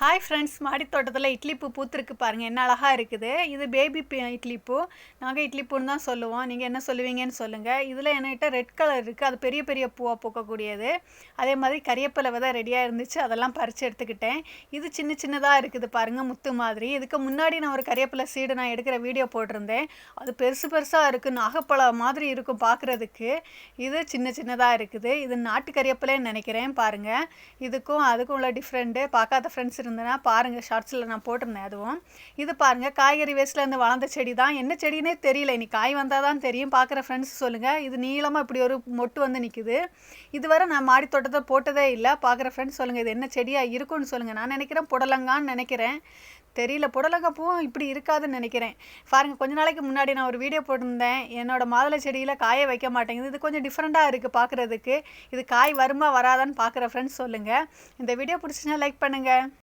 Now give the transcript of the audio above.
Hi friends, மாடி தோட்டத்தில் இட்லி பூ பூத்துருக்கு பாருங்கள், என்ன அழகாக இருக்குது. இது பேபி இட்லி பூ. நாங்கள் இட்லி பூன்னு தான் சொல்லுவோம். நீங்கள் என்ன சொல்லுவீங்கன்னு சொல்லுங்கள். இதில் என்கிட்ட ரெட் கலர் இருக்குது, அது பெரிய பெரிய பூவாக பூக்கக்கூடியது. அதே மாதிரி கறிவேப்பிலை விதை ரெடியாக இருந்துச்சு, அதெல்லாம் பறித்து எடுத்துக்கிட்டேன். இது சின்ன சின்னதாக இருக்குது பாருங்கள், முத்து மாதிரி. இதுக்கு முன்னாடி நான் ஒரு கறிவேப்பிலை சீடு நான் எடுக்கிற வீடியோ போட்டிருந்தேன். அது பெருசு பெருசாக இருக்குது, நாகப்பழம் மாதிரி இருக்கும் பார்க்குறதுக்கு. இது சின்ன சின்னதாக இருக்குது. இது நாட்டு கறிவேப்பிலைன்னு நினைக்கிறேன். பாருங்கள், இதுக்கும் அதுக்கும் உள்ள டிஃப்ரெண்ட்டு பார்க்காத ஃப்ரெண்ட்ஸ் இருந்தேன்னா பாருங்கள், ஷார்ட்ஸில் நான் போட்டிருந்தேன். அதுவும் இது பாருங்கள், காய்கறி வேஸ்ட்லேருந்து வளர்ந்த செடி தான். என்ன செடினே தெரியல, இனி காய் வந்தால் தான் தெரியும். பார்க்குற ஃப்ரெண்ட்ஸ் சொல்லுங்கள். இது நீளமாக இப்படி ஒரு மொட்டு வந்து நிற்குது. இதுவரை நான் மாடி தோட்டத்தை போட்டதே இல்லை. பார்க்குற ஃப்ரெண்ட்ஸ் சொல்லுங்கள், இது என்ன செடியாக இருக்குன்னு சொல்லுங்கள். நான் நினைக்கிறேன் புடலங்கான்னு நினைக்கிறேன், தெரியல. புடலங்காய் பூவும் இப்படி இருக்காதுன்னு நினைக்கிறேன். பாருங்கள், கொஞ்ச நாளைக்கு முன்னாடி நான் ஒரு வீடியோ போட்டிருந்தேன். என்னோடய மாதுளை செடியில் காய வைக்க மாட்டேங்குது. இது கொஞ்சம் டிஃப்ரெண்ட்டாக இருக்குது பார்க்குறதுக்கு. இது காய் வருமா வராதான்னு பார்க்குற ஃப்ரெண்ட்ஸ் சொல்லுங்கள். இந்த வீடியோ பிடிச்சின்னா லைக் பண்ணுங்கள்.